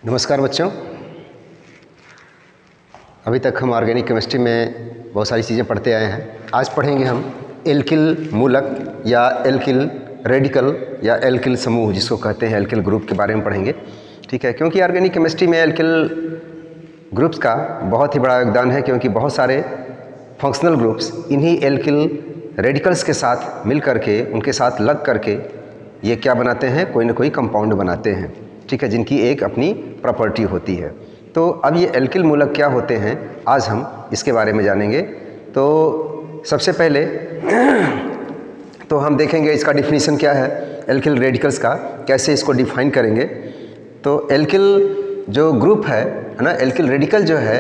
नमस्कार बच्चों। अभी तक हम ऑर्गेनिक केमिस्ट्री में बहुत सारी चीज़ें पढ़ते आए हैं। आज पढ़ेंगे हम एल्किल मूलक या एल्किल रेडिकल या एल्किल समूह जिसको कहते हैं एल्किल ग्रुप के बारे में पढ़ेंगे। ठीक है, क्योंकि ऑर्गेनिक केमिस्ट्री में एल्किल ग्रुप्स का बहुत ही बड़ा योगदान है, क्योंकि बहुत सारे फंक्शनल ग्रुप्स इन्हीं एल्किल रेडिकल्स के साथ मिल करके, उनके साथ लग करके ये क्या बनाते हैं, कोई ना कोई कंपाउंड बनाते हैं। ठीक है, जिनकी एक अपनी प्रॉपर्टी होती है। तो अब ये एल्किल मूलक क्या होते हैं, आज हम इसके बारे में जानेंगे। तो सबसे पहले तो हम देखेंगे इसका डिफिनीशन क्या है, एल्किल रेडिकल्स का कैसे इसको डिफाइन करेंगे। तो एल्किल जो ग्रुप है ना, एल्किल रेडिकल जो है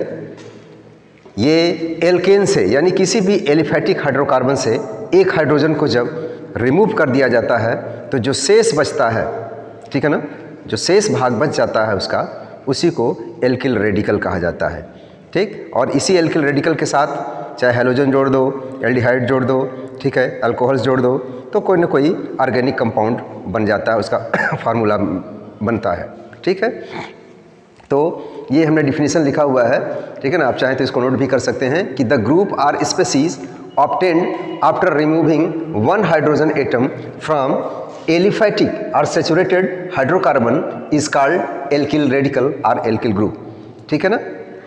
ये एल्केन से यानी किसी भी एलिफैटिक हाइड्रोकार्बन से एक हाइड्रोजन को जब रिमूव कर दिया जाता है तो जो शेष बचता है, ठीक है ना, जो शेष भाग बच जाता है उसका, उसी को एल्किल रेडिकल कहा जाता है। ठीक, और इसी एल्किल रेडिकल के साथ चाहे हैलोजन जोड़ दो, एल्डिहाइड जोड़ दो, ठीक है, अल्कोहल्स जोड़ दो, तो कोई ना कोई ऑर्गेनिक कंपाउंड बन जाता है, उसका फार्मूला बनता है। ठीक है, तो ये हमने डिफिनीशन लिखा हुआ है, ठीक है ना। आप चाहें तो इसको नोट भी कर सकते हैं कि the group are species obtained after removing one hydrogen atom from aliphatic or saturated hydrocarbon is called alkyl radical or alkyl group। ठीक है ना,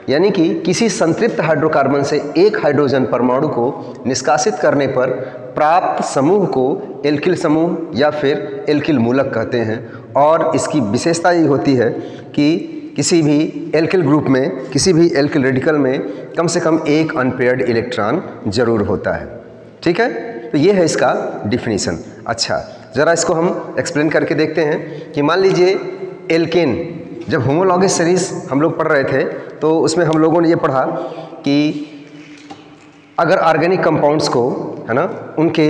यानी कि किसी संतृप्त हाइड्रोकार्बन से एक हाइड्रोजन परमाणु को निष्कासित करने पर प्राप्त समूह को एल्किल समूह या फिर एल्किल मूलक कहते हैं। और इसकी विशेषता ये होती है कि किसी भी एल्किल ग्रुप में, किसी भी एल्किल रेडिकल में कम से कम एक अनपेयर्ड इलेक्ट्रॉन जरूर होता है। ठीक है, तो ये है इसका डिफिनीशन। अच्छा, ज़रा इसको हम एक्सप्लेन करके देखते हैं कि मान लीजिए एल्केन, जब होमोलॉगस सीरीज हम लोग पढ़ रहे थे तो उसमें हम लोगों ने ये पढ़ा कि अगर ऑर्गेनिक कंपाउंड्स को, है ना, उनके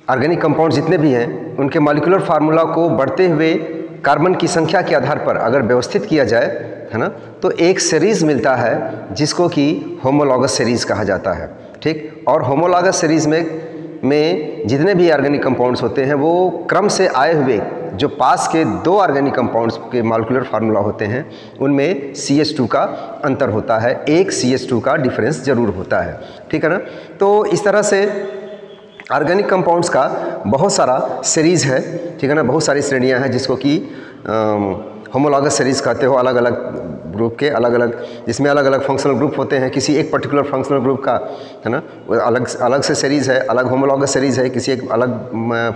ऑर्गेनिक कंपाउंड जितने भी हैं उनके मॉलिक्यूलर फार्मूला को बढ़ते हुए कार्बन की संख्या के आधार पर अगर व्यवस्थित किया जाए, है ना, तो एक सीरीज़ मिलता है जिसको कि होमोलॉगस सीरीज़ कहा जाता है। ठीक, और होमोलॉगस सीरीज़ में जितने भी ऑर्गेनिक कंपाउंड्स होते हैं वो क्रम से आए हुए जो पास के दो ऑर्गेनिक कंपाउंड्स के मॉलिक्यूलर फार्मूला होते हैं उनमें CH2 का अंतर होता है, एक CH2 का डिफरेंस ज़रूर होता है। ठीक है ना, तो इस तरह से ऑर्गेनिक कंपाउंड्स का बहुत सारा सीरीज़ है। ठीक है ना, बहुत सारी श्रेणियां हैं जिसको कि होमोलॉगस सीरीज़ कहते हो, अलग अलग ग्रुप के, अलग अलग, जिसमें अलग अलग फंक्शनल ग्रुप होते हैं। किसी एक पर्टिकुलर फंक्शनल ग्रुप का, है ना, अलग से सीरीज़ है, अलग होमोलॉगस सीरीज़ है, किसी एक अलग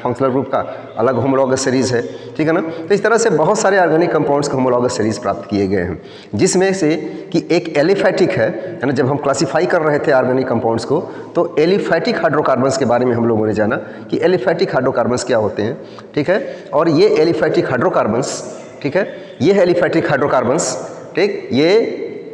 फंक्शनल ग्रुप का अलग होमोलॉगस सीरीज़ है। ठीक है ना, तो इस तरह से बहुत सारे ऑर्गेनिक कंपाउंड्स के होमोलॉगस सीरीज़ प्राप्त किए गए हैं, जिसमें से कि एक एलिफैटिक है ना। जब हम क्लासीफाई कर रहे थे ऑर्गेनिक कंपाउंड्स को तो एलिफैटिक हाइड्रोकार्बन्स के बारे में हम लोगों ने जाना कि एलिफैटिक हाइड्रोकार्बन्स क्या होते हैं। ठीक है, और ये एलिफैटिक हाइड्रोकार्बन्स, ठीक है, ये है एलिफैटिक हाइड्रोकार्बन्स। ठीक, ये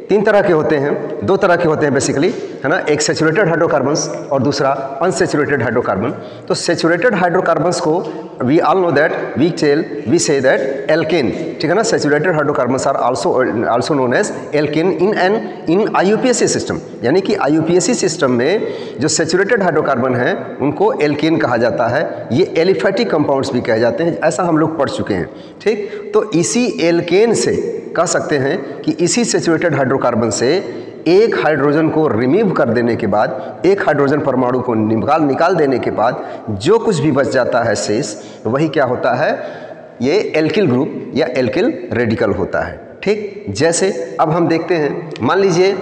तीन तरह के होते हैं, दो तरह के होते हैं बेसिकली, है ना, एक सैचुरेटेड हाइड्रोकार्बन्स और दूसरा अनसैचुरेटेड हाइड्रोकार्बन। तो सैचुरेटेड हाइड्रोकार्बन्स को we all know that we say that alkane. ठीक है ना, saturated hydrocarbons are also known as alkane in IUPAC system, यानी कि IUPAC सिस्टम में जो सैचुरेटेड हाइड्रोकार्बन है उनको एल्केन कहा जाता है। ये एलिफैटिक कंपाउंड्स भी कहे जाते हैं, ऐसा हम लोग पढ़ चुके हैं। ठीक, तो इसी एल्केन से कह सकते हैं कि इसी सैचुरेटेड हाइड्रोकार्बन से एक हाइड्रोजन को रिमूव कर देने के बाद, एक हाइड्रोजन परमाणु को निकाल देने के बाद जो कुछ भी बच जाता है शेष, वही क्या होता है, ये एल्किल ग्रुप या एल्किल रेडिकल होता है। ठीक, जैसे अब हम देखते हैं, मान लीजिए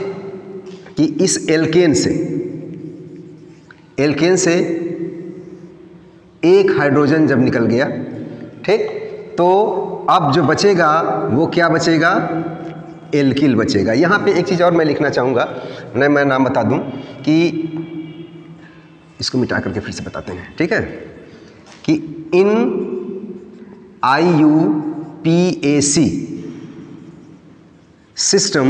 कि इस एल्केन से एक हाइड्रोजन जब निकल गया, ठीक, तो अब जो बचेगा वो क्या बचेगा, एल्किल बचेगा। यहाँ पे एक चीज़ और मैं लिखना चाहूँगा, मैं नाम बता दूँ कि इसको मिटा करके फिर से बताते हैं। ठीक है, कि in IUPAC system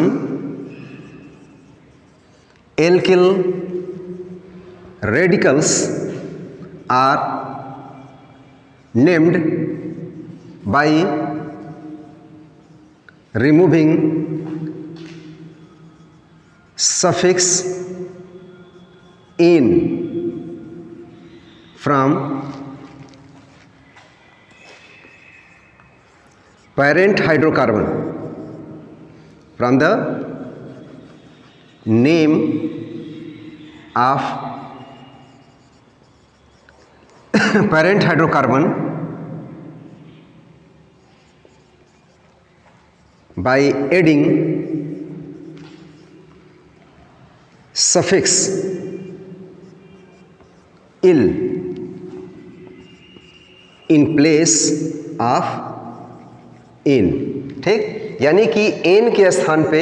alkyl radicals are named by removing suffix in from parent hydrocarbon from the name of parent hydrocarbon by adding suffix il in place of in। ठीक, यानी कि एन के स्थान पे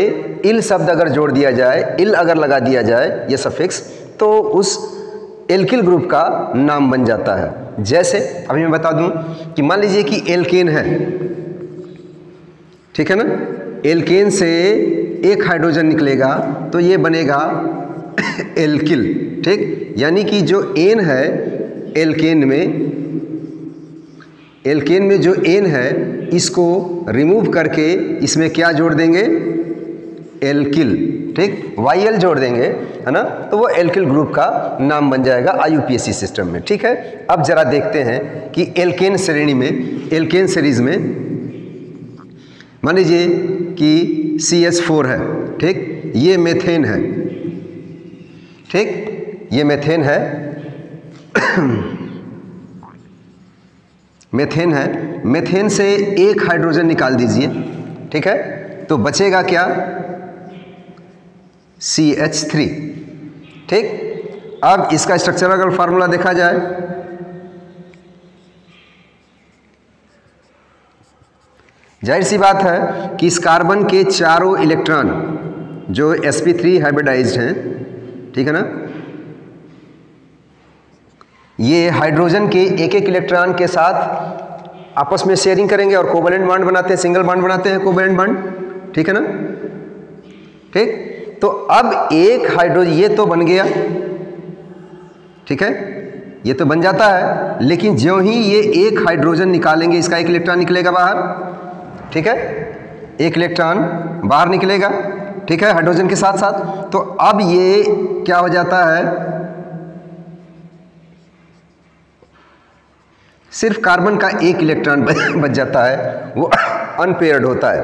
इल शब्द अगर जोड़ दिया जाए, इल अगर लगा दिया जाए ये सफिक्स, तो उस एल्किल ग्रुप का नाम बन जाता है। जैसे अभी मैं बता दूं कि मान लीजिए कि एल्केन है, ठीक है ना, एल्केन से एक हाइड्रोजन निकलेगा तो ये बनेगा एल्किल। ठीक, यानी कि जो एन है एल्केन में जो एन है इसको रिमूव करके इसमें क्या जोड़ देंगे, एल्किल। ठीक, YL जोड़ देंगे, है ना, तो वो एल्किल ग्रुप का नाम बन जाएगा IUPAC सिस्टम में। ठीक है, अब जरा देखते हैं कि एल्केन श्रेणी में, एल्केन सीरीज में मान लीजिए कि CH4 है। ठीक, ये मेथेन है। ठीक, ये मेथेन है मेथेन है, मेथेन से एक हाइड्रोजन निकाल दीजिए। ठीक है, तो बचेगा क्या, CH3। ठीक, अब इसका स्ट्रक्चरल फार्मूला देखा जाए, जाहिर सी बात है कि इस कार्बन के चारों इलेक्ट्रॉन जो sp3 हाइब्रिडाइज्ड हैं, ठीक है ना, ये हाइड्रोजन के एक एक इलेक्ट्रॉन के साथ आपस में शेयरिंग करेंगे और कोवेलेंट बॉन्ड बनाते हैं, सिंगल बॉन्ड बनाते हैं, कोवेलेंट बॉन्ड। ठीक है ना। ठीक, तो अब एक हाइड्रोजन ये तो बन गया, ठीक है, ये तो बन जाता है, लेकिन ज्यों ही ये एक हाइड्रोजन निकालेंगे इसका एक इलेक्ट्रॉन निकलेगा बाहर। ठीक है, एक इलेक्ट्रॉन बाहर निकलेगा, ठीक है, हाइड्रोजन के साथ साथ। तो अब ये क्या हो जाता है, सिर्फ कार्बन का एक इलेक्ट्रॉन बच जाता है, वो अनपेयर्ड होता है।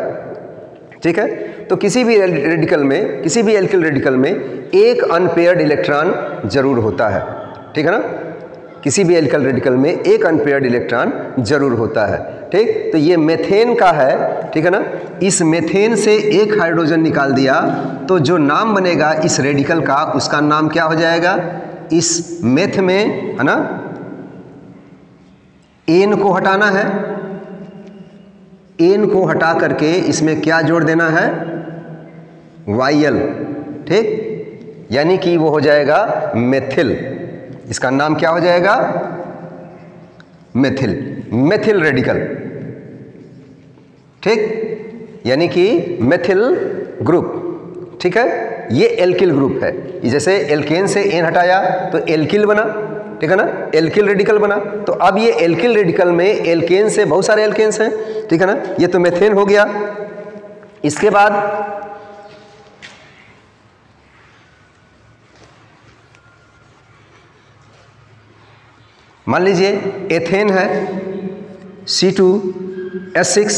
ठीक है, तो किसी भी रेडिकल में, किसी भी एल्किल रेडिकल में एक अनपेयर्ड इलेक्ट्रॉन जरूर होता है। ठीक है ना, किसी भी एल्किल रेडिकल में एक अनपेयर्ड इलेक्ट्रॉन जरूर होता है। ठीक, तो ये मेथेन का है, ठीक है ना, इस मेथेन से एक हाइड्रोजन निकाल दिया तो जो नाम बनेगा इस रेडिकल का, उसका नाम क्या हो जाएगा, इस मेथ में, है ना, एन को हटाना है, एन को हटा करके इसमें क्या जोड़ देना है, YL। ठीक, यानी कि वो हो जाएगा मेथिल, इसका नाम क्या हो जाएगा, मेथिल, मेथिल रेडिकल। ठीक, यानी कि मेथिल ग्रुप। ठीक है, ये एल्किल ग्रुप है। जैसे एल्केन से एन हटाया तो एल्किल बना, ठीक है ना, एल्किल रेडिकल बना। तो अब ये एल्किल रेडिकल में एल्केन से बहुत सारे एल्केन्स हैं, ठीक है ना, ये तो मेथेन हो गया। इसके बाद मान लीजिए एथेन है, C2H6,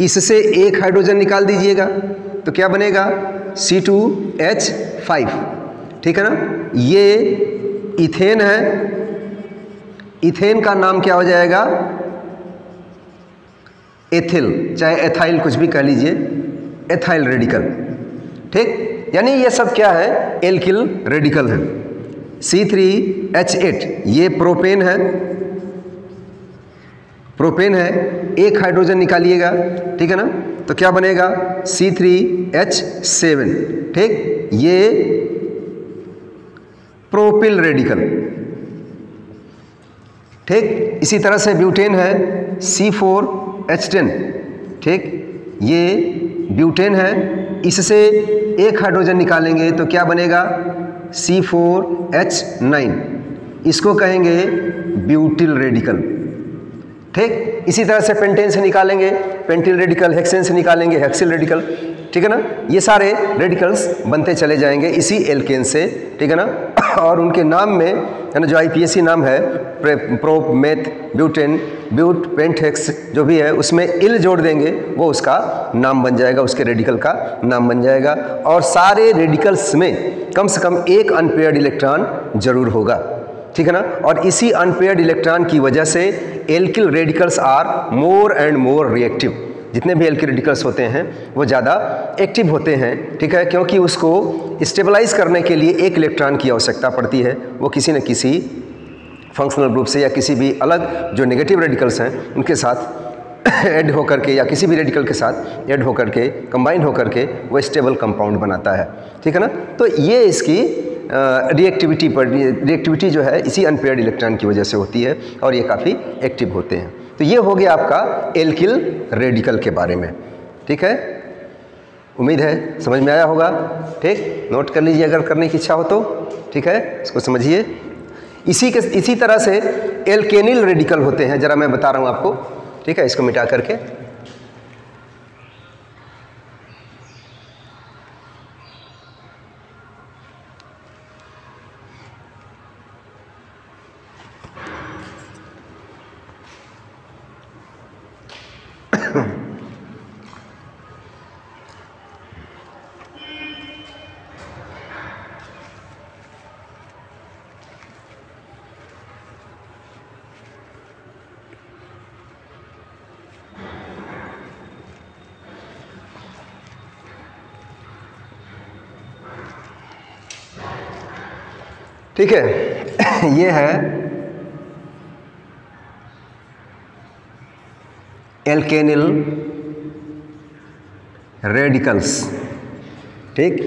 इससे एक हाइड्रोजन निकाल दीजिएगा तो क्या बनेगा, C2H5। ठीक है ना, ये इथेन है, इथेन का नाम क्या हो जाएगा, एथिल, चाहे एथाइल कुछ भी कह लीजिए, एथाइल रेडिकल। ठीक, यानी ये सब क्या है, एल्किल रेडिकल है। C3H8 ये प्रोपेन है, प्रोपेन है, एक हाइड्रोजन निकालिएगा, ठीक है ना, तो क्या बनेगा, C3H7। ठीक, ये प्रोपिल रेडिकल। ठीक, इसी तरह से ब्यूटेन है, C4H10। ठीक, ये ब्यूटेन है, इससे एक हाइड्रोजन निकालेंगे तो क्या बनेगा, C4H9, इसको कहेंगे ब्यूटिल रेडिकल। ठीक, इसी तरह से पेंटेन से निकालेंगे पेंटिल रेडिकल, हेक्सेन से निकालेंगे हेक्सिल रेडिकल। ठीक है ना। ये सारे रेडिकल्स बनते चले जाएंगे इसी एल्केन से, ठीक है ना। और उनके नाम में है ना जो आईपीएसी नाम है प्रोप, मेथ, ब्यूटेन, ब्यूट, पेंटेक्स जो भी है उसमें इल जोड़ देंगे, वो उसका नाम बन जाएगा, उसके रेडिकल का नाम बन जाएगा। और सारे रेडिकल्स में कम से कम एक अनपेयर्ड इलेक्ट्रॉन जरूर होगा, ठीक है ना। और इसी अनपेयर्ड इलेक्ट्रॉन की वजह से alkyl radicals are more and more reactive. जितने भी एल्किल रेडिकल्स होते हैं वो ज़्यादा एक्टिव होते हैं, ठीक है, क्योंकि उसको स्टेबलाइज करने के लिए एक इलेक्ट्रॉन की आवश्यकता पड़ती है। वो किसी न किसी फंक्शनल ग्रुप से या किसी भी अलग जो नेगेटिव रेडिकल्स हैं उनके साथ ऐड होकर के या किसी भी रेडिकल के साथ ऐड होकर के कंबाइन होकर के वो स्टेबल कंपाउंड बनाता है, ठीक है ना। तो ये इसकी रिएक्टिविटी जो है इसी अनपेयर्ड इलेक्ट्रॉन की वजह से होती है और ये काफ़ी एक्टिव होते हैं। तो ये हो गया आपका एल्किल रेडिकल के बारे में, ठीक है। उम्मीद है समझ में आया होगा, ठीक। नोट कर लीजिए अगर करने की इच्छा हो तो, ठीक है, इसको समझिए। इसी तरह से एल्केनिल रेडिकल होते हैं, जरा मैं बता रहा हूँ आपको, ठीक है, इसको मिटा करके। ठीक है, ये है एल्केनिल रेडिकल्स, ठीक।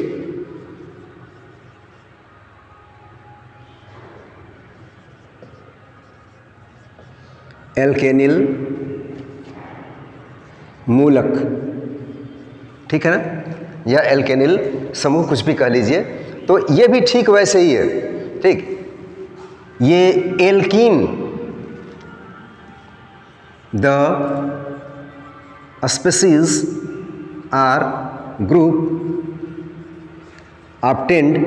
एल्केनिल मूलक, ठीक है ना, या एल्केनिल समूह, कुछ भी कह लीजिए। तो ये भी ठीक वैसे ही है, ठीक। ये alkene the species are group obtained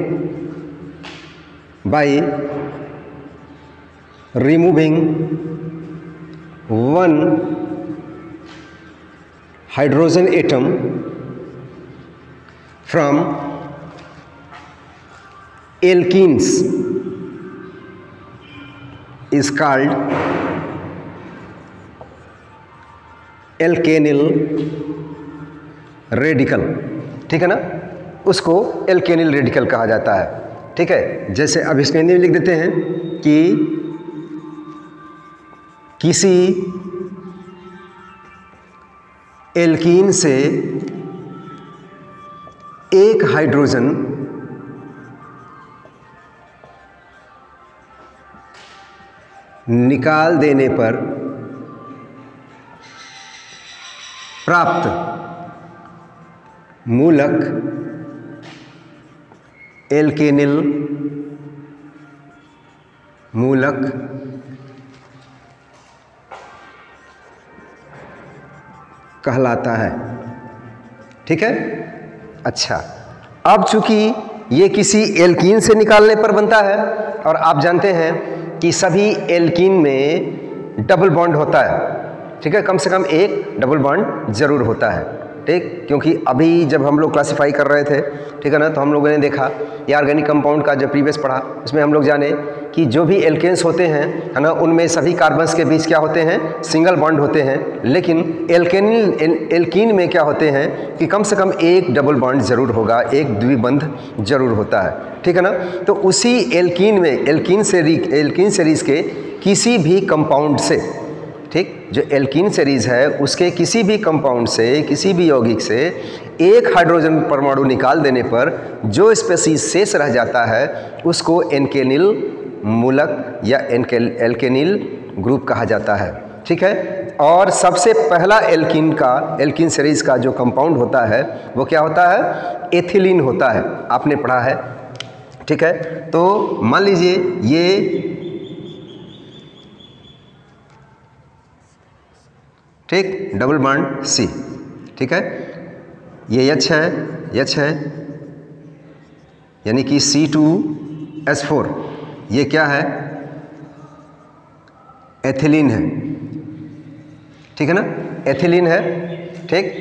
by removing one hydrogen atom from alkenes is called alkenyl radical, ठीक है ना। उसको एल्केनिल रेडिकल कहा जाता है, ठीक है। जैसे अब इसके हिंदी में लिख देते हैं कि किसी एल्कीन से एक हाइड्रोजन निकाल देने पर प्राप्त मूलक एल्केनिल मूलक कहलाता है, ठीक है। अच्छा, अब चूंकि ये किसी एल्कीन से निकालने पर बनता है और आप जानते हैं कि सभी एल्कीन में डबल बॉन्ड होता है, ठीक है, कम से कम एक डबल बॉन्ड जरूर होता है, ठीक। क्योंकि अभी जब हम लोग क्लासिफाई कर रहे थे, ठीक है ना, तो हम लोगों ने देखा ये ऑर्गेनिक कंपाउंड का जो प्रीवियस पढ़ा उसमें हम लोग जाने कि जो भी एल्केन्स होते हैं, है ना, उनमें सभी कार्बन्स के बीच क्या होते हैं, सिंगल बॉन्ड होते हैं। लेकिन एल्कीन में क्या होते हैं कि कम से कम एक डबल बॉन्ड जरूर होगा, एक द्विबंध जरूर होता है, ठीक है ना। तो उसी एल्कीन में एल्कीन सीरीज के किसी भी कंपाउंड से, ठीक, जो एल्कीन सीरीज है उसके किसी भी कंपाउंड से, किसी भी यौगिक से एक हाइड्रोजन परमाणु निकाल देने पर जो स्पीशीज शेष रह जाता है उसको एल्केनिल मूलक या एल्केनिल ग्रुप कहा जाता है, ठीक है। और सबसे पहला एल्कीन सीरीज का जो कंपाउंड होता है वो क्या होता है, एथिलीन होता है, आपने पढ़ा है, ठीक है। तो मान लीजिए ये, ठीक, डबल बॉन्ड C, ठीक है, ये H है, यानी कि C2H4, ये क्या है, एथिलीन है, ठीक है ना, एथिलीन है, ठीक,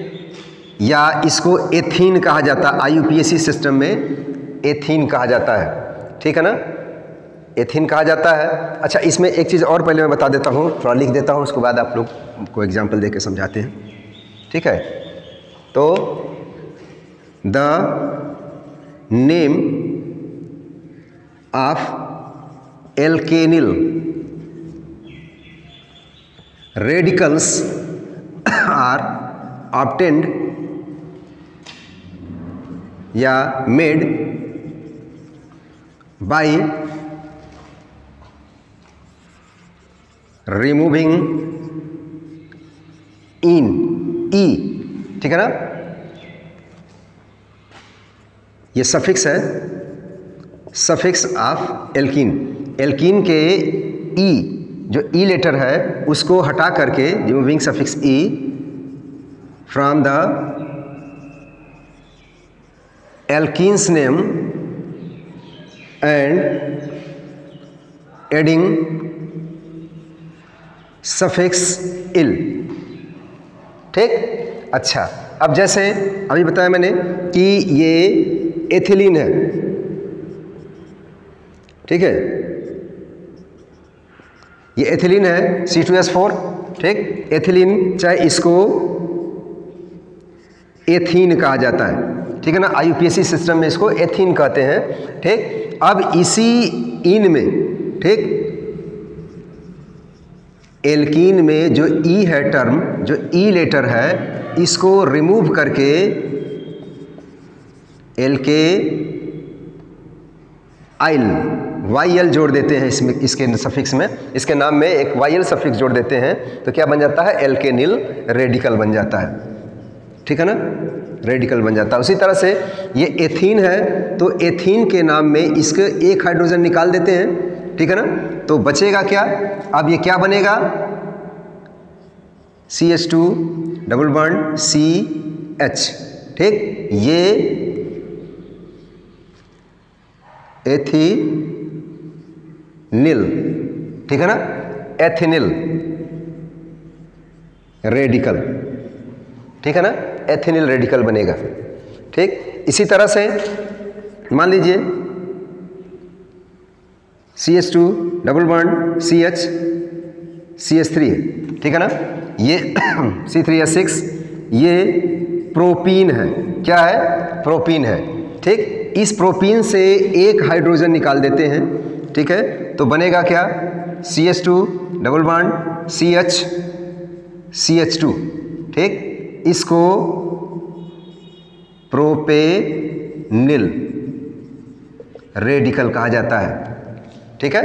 या इसको एथीन कहा जाता है, IUPAC सिस्टम में एथीन कहा जाता है, ठीक है ना, एथीन कहा जाता है। अच्छा, इसमें एक चीज़ और पहले मैं बता देता हूँ, थोड़ा लिख देता हूँ, उसके बाद आप लोग को एग्जाम्पल दे के समझाते हैं, ठीक है। तो the name of alkenyl radicals are obtained या made by removing in E, ठीक है ना, ये सफिक्स है, सफिक्स ऑफ एल्कीन, एल्कीन के ई, जो ई लेटर है उसको हटा करके removing suffix E from the alkenes name and adding suffix yl, ठीक। अच्छा, अब जैसे अभी बताया मैंने कि ये एथिलीन है, ठीक है, ये एथिलीन है C2H4, ठीक, एथिलीन, चाहे इसको एथीन कहा जाता है, ठीक है ना, IUPAC सिस्टम में इसको एथीन कहते हैं, ठीक। अब इसी इन में, ठीक, एल्कीन में जो ई है टर्म, जो ई लेटर है, इसको रिमूव करके एल्के आइल YL जोड़ देते हैं इसमें, इसके सफिक्स में, इसके नाम में एक YL सफिक्स जोड़ देते हैं, तो क्या बन जाता है, एल्केनिल रेडिकल बन जाता है, ठीक है ना, रेडिकल बन जाता है। उसी तरह से ये एथीन है, तो एथीन के नाम में इसके एक हाइड्रोजन निकाल देते हैं, ठीक है ना, तो बचेगा क्या, अब ये क्या बनेगा, CH2 डबल बॉन्ड CH, ठीक, ये एथिनिल, ठीक है ना, एथिनिल रेडिकल, ठीक है ना, एथिनिल रेडिकल बनेगा, ठीक। इसी तरह से मान लीजिए CH2 double bond CH CH3 है, ठीक है ना, ये C3H6, ये प्रोपीन है, क्या है, प्रोपीन है, ठीक। इस प्रोपीन से एक हाइड्रोजन निकाल देते हैं, ठीक है, तो बनेगा क्या, CH2 double bond CH CH2, ठीक, इसको प्रोपेनिल रेडिकल कहा जाता है, ठीक है,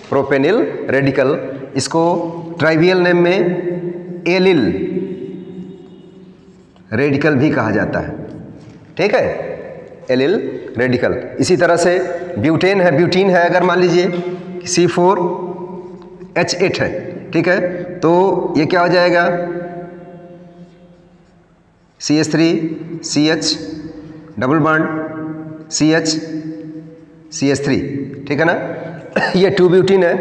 प्रोपेनिल रेडिकल, इसको ट्राइवियल नेम में एलिल रेडिकल भी कहा जाता है, ठीक है, एलिल रेडिकल। इसी तरह से ब्यूटेन है, ब्यूटीन है, अगर मान लीजिए C4H8 है, ठीक है, तो ये क्या हो जाएगा, CH3 CH double bond CH CH3, ठीक है ना, ये 2 ब्यूटीन है,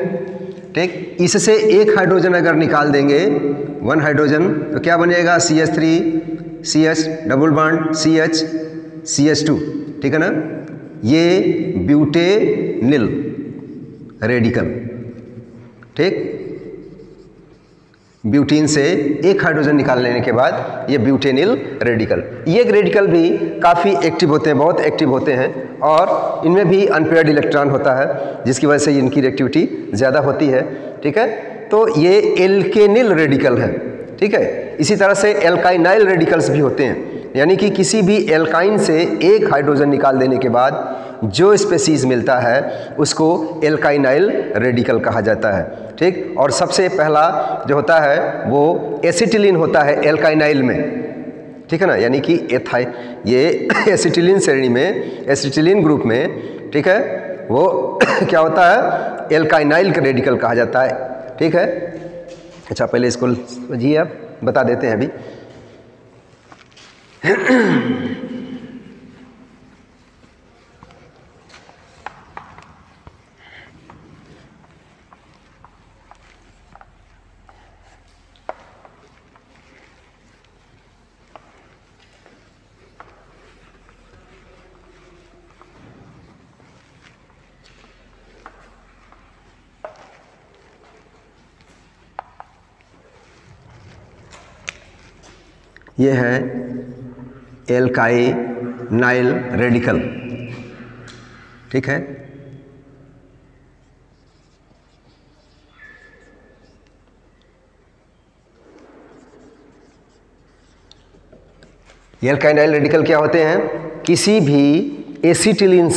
ठीक। इससे एक हाइड्रोजन अगर निकाल देंगे, 1 हाइड्रोजन, तो क्या बनेगा, CH3 CH double bond CH CH2, ठीक है ना, ये ब्यूटेनिल रेडिकल, ठीक, ब्यूटीन से एक हाइड्रोजन निकाल लेने के बाद ये ब्यूटेनिल रेडिकल, ये रेडिकल भी काफ़ी एक्टिव होते हैं, बहुत एक्टिव होते हैं, और इनमें भी अनपेयर्ड इलेक्ट्रॉन होता है, जिसकी वजह से इनकी रिएक्टिविटी ज़्यादा होती है, ठीक है। तो ये एल्केनिल रेडिकल है, ठीक है। इसी तरह से एल्काइनाइल रेडिकल्स भी होते हैं, यानी कि किसी भी एल्काइन से एक हाइड्रोजन निकाल देने के बाद जो स्पेसीज मिलता है उसको एल्काइनाइल रेडिकल कहा जाता है, ठीक। और सबसे पहला जो होता है वो एसिटिलीन होता है एल्काइनाइल में, ठीक है ना, यानी कि ये एसिटिलीन श्रेणी में, एसिटिलीन ग्रुप में, ठीक है, वो क्या होता है, एल्काइनाइल रेडिकल कहा जाता है, ठीक है। अच्छा, पहले इसको समझिए, आप बता देते हैं अभी। ये है एल्काइनाइल रेडिकल, ठीक है। एल्काइनाइल रेडिकल क्या होते हैं? किसी भी एसिटिलीन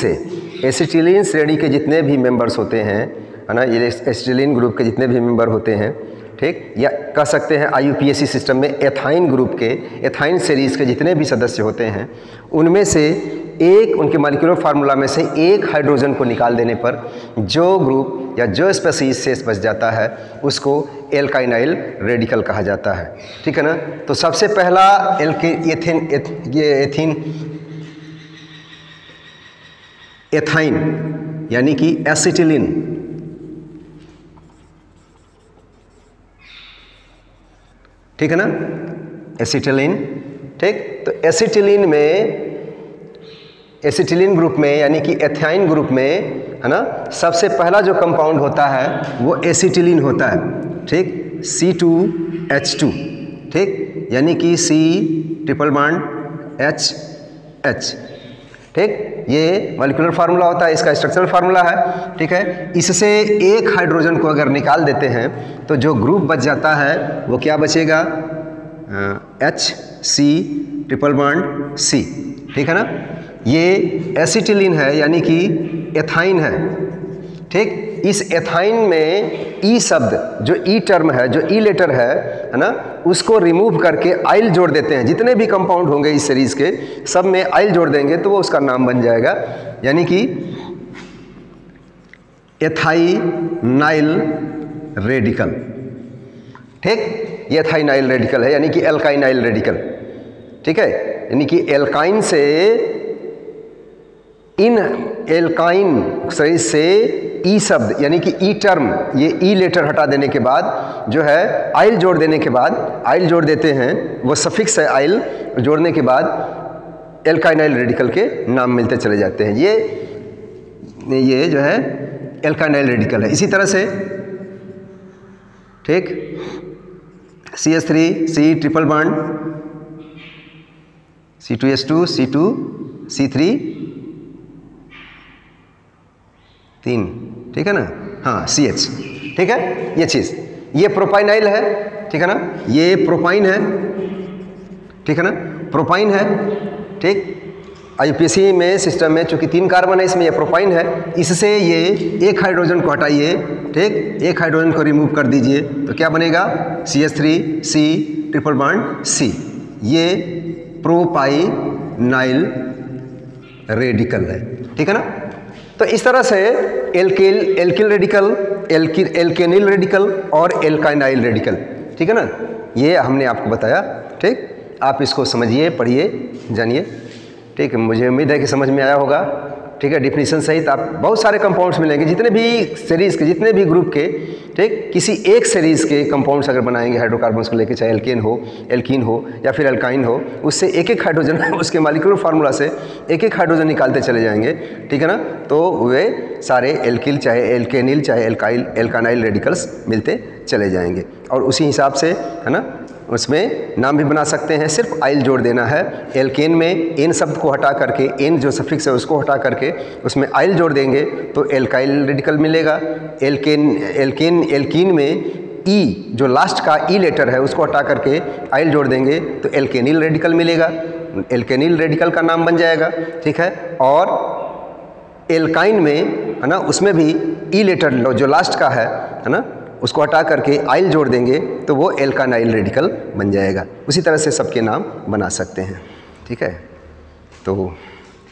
श्रेणी के जितने भी मेंबर्स होते हैं, है ना, ये एसिटिलीन ग्रुप के जितने भी मेंबर होते हैं, ठीक, या कह सकते हैं IUPAC सिस्टम में एथाइन ग्रुप के, एथाइन सीरीज़ के जितने भी सदस्य होते हैं, उनमें से एक, उनके मॉलिक्यूलर फार्मूला में से एक हाइड्रोजन को निकाल देने पर जो ग्रुप या जो स्पेसीज शेष बच जाता है उसको एल्काइनाइल रेडिकल कहा जाता है, ठीक है ना। तो सबसे पहला एथाइन यानी कि एसिटिलीन, ठीक है ना, एसिटिलीन, ठीक। तो एसिटिलीन ग्रुप में यानी कि एथाइन ग्रुप में, है ना, सबसे पहला जो कंपाउंड होता है वो एसिटिलीन होता है, ठीक, C2H2, ठीक, यानी कि C ट्रिपल बॉन्ड H, ठीक। ये मॉलिक्यूलर फार्मूला होता है, इसका स्ट्रक्चरल फार्मूला है, ठीक है। इससे एक हाइड्रोजन को अगर निकाल देते हैं तो जो ग्रुप बच जाता है वो क्या बचेगा? HC ट्रिपल बॉन्ड C, ठीक है ना। ये एसिटिलीन है यानी कि एथाइन है, ठीक। इस एथाइन में ई शब्द, जो ई टर्म है, जो ई लेटर है ना, उसको रिमूव करके आइल जोड़ देते हैं। जितने भी कंपाउंड होंगे इस सीरीज के सब में आइल जोड़ देंगे तो वो उसका नाम बन जाएगा, यानी कि एथाइनाइल रेडिकल, ठीक। ये एथाइनाइल रेडिकल है यानी कि एल्काइनाइल रेडिकल, ठीक है। यानी कि एल्काइन से, इन एल्काइन सीरीज से ई शब्द यानी कि ई टर्म, ये ई लेटर हटा देने के बाद जो है आइल जोड़ देने के बाद, आइल जोड़ देते हैं, वो सफिक्स है आइल जोड़ने के बाद एल्काइनाइल रेडिकल के नाम मिलते चले जाते हैं। ये जो है एल्काइनाइल रेडिकल है। इसी तरह से, ठीक, CH3 C triple bond C2H2 C2 C3 3, ठीक है ना, हाँ CH, ठीक है। ये चीज़, ये प्रोपाइनाइल है, ठीक है ना, ये प्रोपाइन है, ठीक है ना, प्रोपाइन है, ठीक। IUPAC में सिस्टम में चूंकि 3 कार्बन है, इसमें ये प्रोपाइन है। इससे ये एक हाइड्रोजन को हटाइए, ठीक, एक हाइड्रोजन को रिमूव कर दीजिए तो क्या बनेगा? CH3 C triple bond C। ये प्रोपाइनाइल रेडिकल है, ठीक है ना। तो इस तरह से एल्किल रेडिकल, एल्केनिल रेडिकल और एल्काइनाइल रेडिकल, ठीक है ना, ये हमने आपको बताया, ठीक। आप इसको समझिए, पढ़िए, जानिए, ठीक है। मुझे उम्मीद है कि समझ में आया होगा, ठीक है। डिफिनीशन सहित आप बहुत सारे कंपाउंड्स मिलेंगे, जितने भी सीरीज़ के, जितने भी ग्रुप के, ठीक। किसी एक सीरीज़ के कंपाउंड्स अगर बनाएंगे हाइड्रोकार्बन्स को लेकर, चाहे एल्कीन हो या फिर एल्काइन हो, उससे एक एक हाइड्रोजन उसके मॉलिक्यूलर फार्मूला से एक एक हाइड्रोजन निकालते चले जाएंगे, ठीक है ना। तो वे सारे एल्किल, चाहे एल्केनिल, चाहे एल्कानाइल रेडिकल्स मिलते चले जाएंगे। और उसी हिसाब से, है ना, उसमें नाम भी बना सकते हैं। सिर्फ आइल जोड़ देना है। एल्केन में एन शब्द को हटा करके, एन जो सफिक्स है उसको हटा करके उसमें आइल जोड़ देंगे तो एल्काइल रेडिकल मिलेगा। एल्कीन में ई, जो लास्ट का ई लेटर है, उसको हटा करके आइल जोड़ देंगे तो एल्केनिल रेडिकल मिलेगा। एल्केनिल रेडिकल का नाम बन जाएगा, ठीक है। और एल्काइन में, है ना, उसमें भी ई लेटर जो लास्ट का है ना, उसको हटा करके आइल जोड़ देंगे तो वो एल्कानाइल रेडिकल बन जाएगा। उसी तरह से सबके नाम बना सकते हैं, ठीक है। तो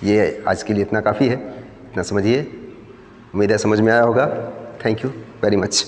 ये आज के लिए इतना काफ़ी है, इतना समझिए। उम्मीद है समझ में आया होगा। Thank you very much.